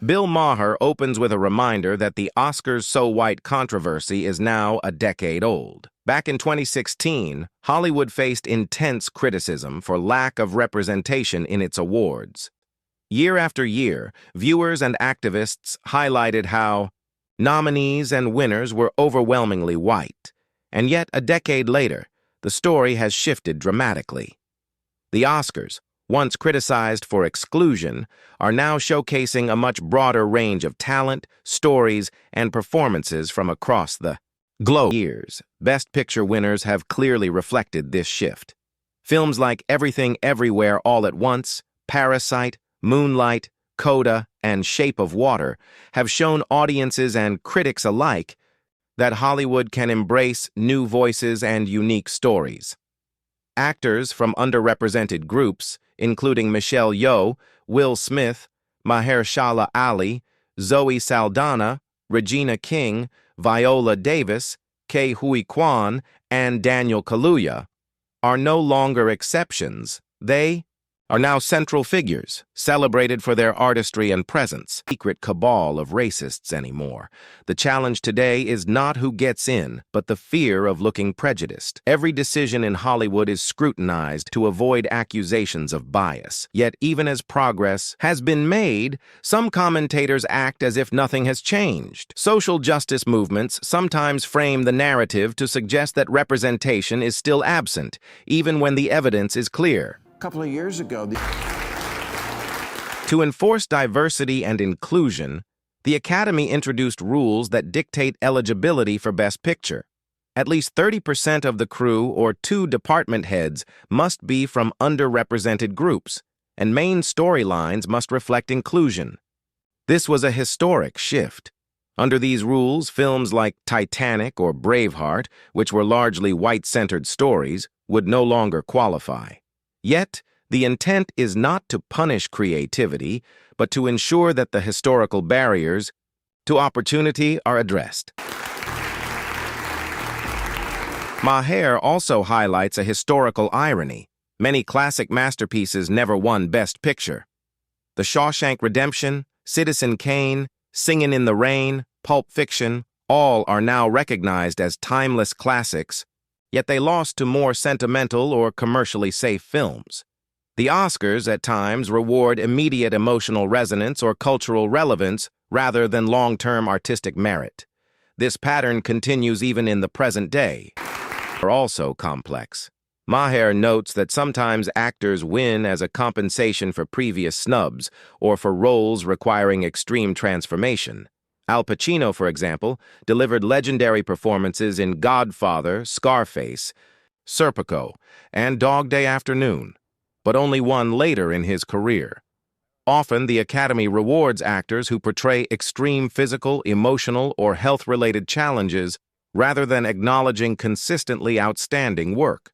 Bill Maher opens with a reminder that the OscarsSoWhite controversy is now a decade old. Back in 2016, Hollywood faced intense criticism for lack of representation in its awards. Year after year, viewers and activists highlighted how nominees and winners were overwhelmingly white, and yet a decade later, the story has shifted dramatically. The Oscars, once criticized for exclusion, are now showcasing a much broader range of talent, stories, and performances from across the globe. Years, Best Picture winners have clearly reflected this shift. Films like Everything Everywhere All at Once, Parasite, Moonlight, CODA, and Shape of Water have shown audiences and critics alike that Hollywood can embrace new voices and unique stories. Actors from underrepresented groups, including Michelle Yeoh, Will Smith, Mahershala Ali, Zoe Saldana, Regina King, Viola Davis, Ke Huy Quan, and Daniel Kaluuya, are no longer exceptions. They are now central figures, celebrated for their artistry and presence. Secret cabal of racists anymore. The challenge today is not who gets in, but the fear of looking prejudiced. Every decision in Hollywood is scrutinized to avoid accusations of bias. Yet even as progress has been made, some commentators act as if nothing has changed. Social justice movements sometimes frame the narrative to suggest that representation is still absent, even when the evidence is clear. Couple of years ago. To enforce diversity and inclusion, the Academy introduced rules that dictate eligibility for Best Picture. At least 30% of the crew or 2 department heads must be from underrepresented groups, and main storylines must reflect inclusion. This was a historic shift. Under these rules, films like Titanic or Braveheart, which were largely white-centered stories, would no longer qualify. Yet, the intent is not to punish creativity, but to ensure that the historical barriers to opportunity are addressed. Maher also highlights a historical irony. Many classic masterpieces never won Best Picture. The Shawshank Redemption, Citizen Kane, Singin' in the Rain, Pulp Fiction, all are now recognized as timeless classics, yet they lost to more sentimental or commercially safe films. The Oscars, at times, reward immediate emotional resonance or cultural relevance rather than long-term artistic merit. This pattern continues even in the present day. Are also complex. Maher notes that sometimes actors win as a compensation for previous snubs or for roles requiring extreme transformation. Al Pacino, for example, delivered legendary performances in Godfather, Scarface, Serpico, and Dog Day Afternoon, but only won later in his career. Often, the Academy rewards actors who portray extreme physical, emotional, or health-related challenges rather than acknowledging consistently outstanding work.